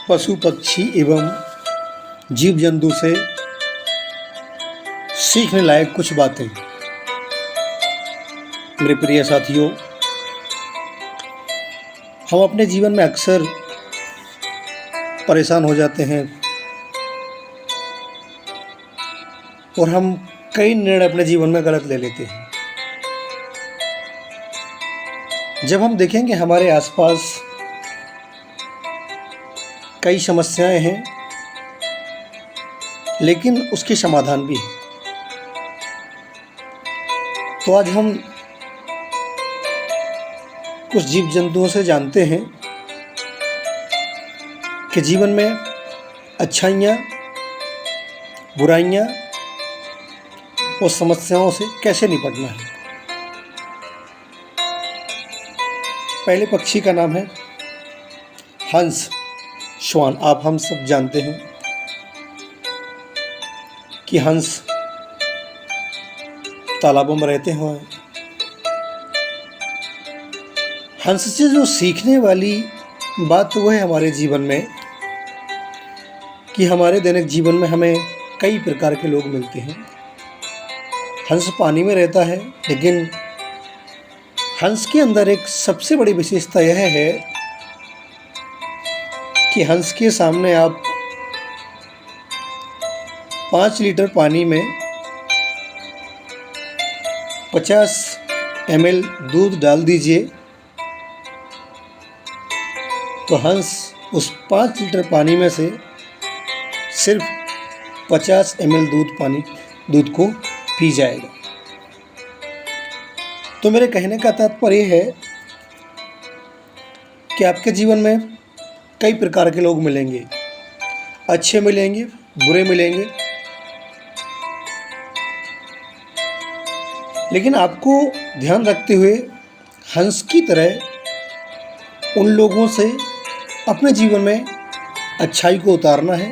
पशु पक्षी एवं जीव जंतु से सीखने लायक कुछ बातें। मेरे प्रिय साथियों, हम अपने जीवन में अक्सर परेशान हो जाते हैं और हम कई निर्णय अपने जीवन में गलत ले लेते हैं। जब हम देखेंगे हमारे आसपास कई समस्याएं हैं, लेकिन उसके समाधान भी हैं। तो आज हम कुछ जीव जंतुओं से जानते हैं कि जीवन में अच्छाइयाँ, बुराइयाँ और समस्याओं से कैसे निपटना है। पहले पक्षी का नाम है हंस, श्वान। आप हम सब जानते हैं कि हंस तालाबों में रहते हैं। हंस से जो सीखने वाली बात वो है हमारे जीवन में कि हमारे दैनिक जीवन में हमें कई प्रकार के लोग मिलते हैं। हंस पानी में रहता है, लेकिन हंस के अंदर एक सबसे बड़ी विशेषता यह है कि हंस के सामने आप 5 लीटर पानी में 50 ml दूध डाल दीजिए तो हंस उस 5 लीटर पानी में से सिर्फ 50 ml दूध को पी जाएगा। तो मेरे कहने का तात्पर्य है कि आपके जीवन में कई प्रकार के लोग मिलेंगे, अच्छे मिलेंगे, बुरे मिलेंगे, लेकिन आपको ध्यान रखते हुए हंस की तरह उन लोगों से अपने जीवन में अच्छाई को उतारना है,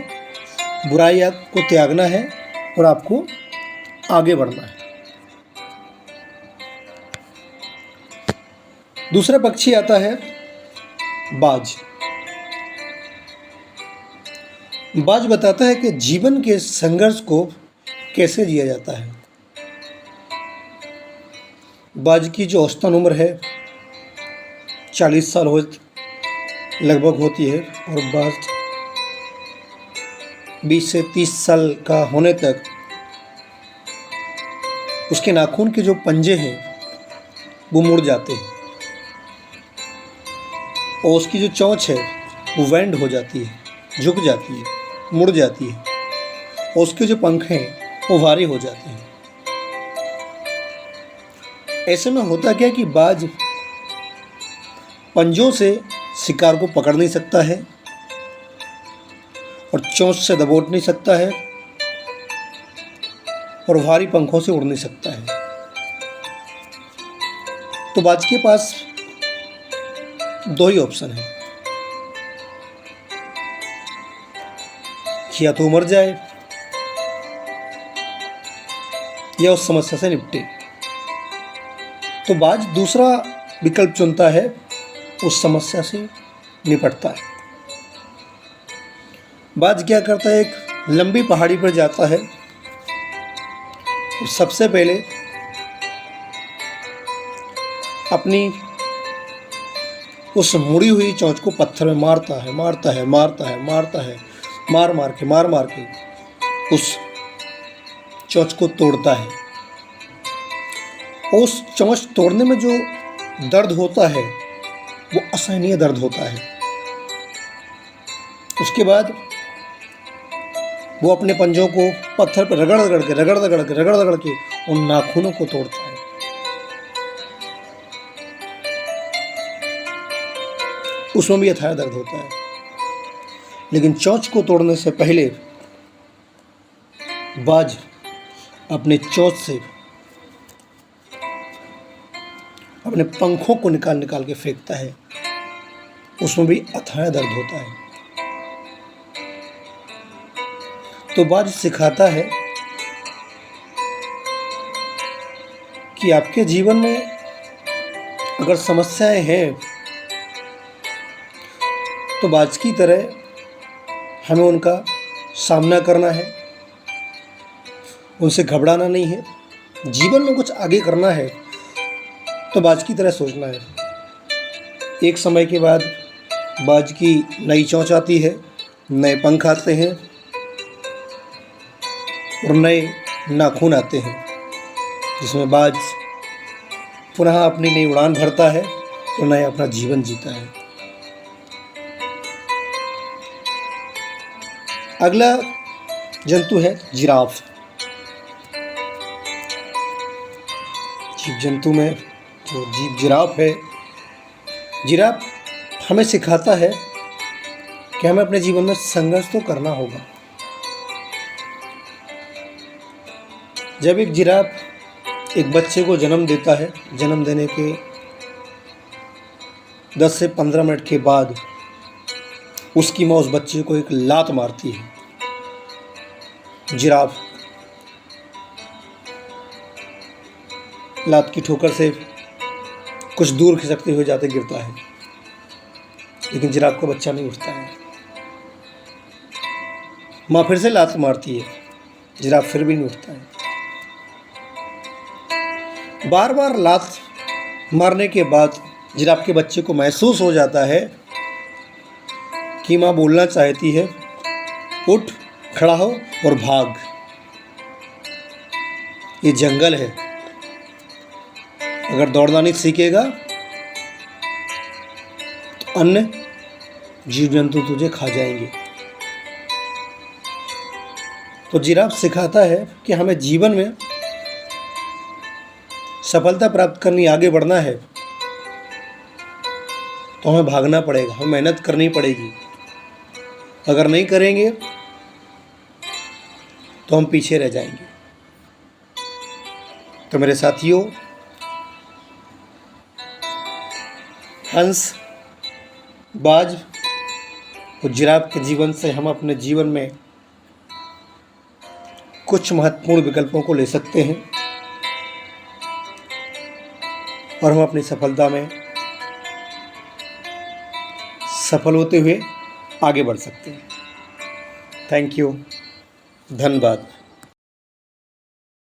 बुराई को त्यागना है और आपको आगे बढ़ना है। दूसरा पक्षी आता है बाज। बाज बताता है कि जीवन के संघर्ष को कैसे जिया जाता है। बाज की जो औसतन उम्र है 40 साल लगभग होती है और बाज 20 से 30 साल का होने तक उसके नाखून के जो पंजे हैं वो मुड़ जाते हैं और उसकी जो चोंच है वो वेंड हो जाती है, झुक जाती है, मुड़ जाती है और उसके जो पंख हैं वो भारी हो जाते हैं। ऐसे में होता क्या कि बाज पंजों से शिकार को पकड़ नहीं सकता है और चोंच से दबोच नहीं सकता है और भारी पंखों से उड़ नहीं सकता है। तो बाज के पास 2 ही ऑप्शन है कि या तो मर जाए या उस समस्या से निपटे। तो बाज दूसरा विकल्प चुनता है, उस समस्या से निपटता है। बाज क्या करता है, एक लंबी पहाड़ी पर जाता है और सबसे पहले अपनी उस मुड़ी हुई चोंच को पत्थर में मारता है, मार मार के उस चोंच को तोड़ता है। उस चोंच तोड़ने में जो दर्द होता है वो असहनीय दर्द होता है। उसके बाद वो अपने पंजों को पत्थर पर रगड़ के उन नाखूनों को तोड़ता है। उसमें भी अथाह दर्द होता है, लेकिन चोंच को तोड़ने से पहले बाज अपने चोंच से अपने पंखों को निकाल के फेंकता है। उसमें भी अथाह दर्द होता है। तो बाज सिखाता है कि आपके जीवन में अगर समस्याएं हैं तो बाज की तरह हमें उनका सामना करना है, उनसे घबराना नहीं है। जीवन में कुछ आगे करना है तो बाज की तरह सोचना है। एक समय के बाद बाज की नई चोंच आती है, नए पंख आते हैं और नए नाखून आते हैं, जिसमें बाज पुनः अपनी नई उड़ान भरता है और नया अपना जीवन जीता है। अगला जंतु है जिराफ। जीव जंतु में जो जीव जिराफ है, जिराफ हमें सिखाता है कि हमें अपने जीवन में संघर्ष तो करना होगा। जब एक जिराफ एक बच्चे को जन्म देता है, जन्म देने के 10 से 15 मिनट के बाद उसकी माँ उस बच्चे को एक लात मारती है। जिराफ लात की ठोकर से कुछ दूर खिसकते हुए जाते गिरता है, लेकिन जिराफ का बच्चा नहीं उठता है। माँ फिर से लात मारती है, जिराफ फिर भी नहीं उठता है। बार बार लात मारने के बाद जिराफ के बच्चे को महसूस हो जाता है कि माँ बोलना चाहती है, उठ, खड़ा हो और भाग। ये जंगल है, अगर दौड़ना नहीं सीखेगा तो अन्य जीव जंतु तुझे खा जाएंगे। तो जिराफ सिखाता है कि हमें जीवन में सफलता प्राप्त करनी, आगे बढ़ना है तो हमें भागना पड़ेगा, हमें मेहनत करनी पड़ेगी। अगर नहीं करेंगे तो हम पीछे रह जाएंगे। तो मेरे साथियों, हंस, बाज और जिराफ के जीवन से हम अपने जीवन में कुछ महत्वपूर्ण विकल्पों को ले सकते हैं और हम अपनी सफलता में सफल होते हुए आगे बढ़ सकते हैं। थैंक यू, धन्यवाद।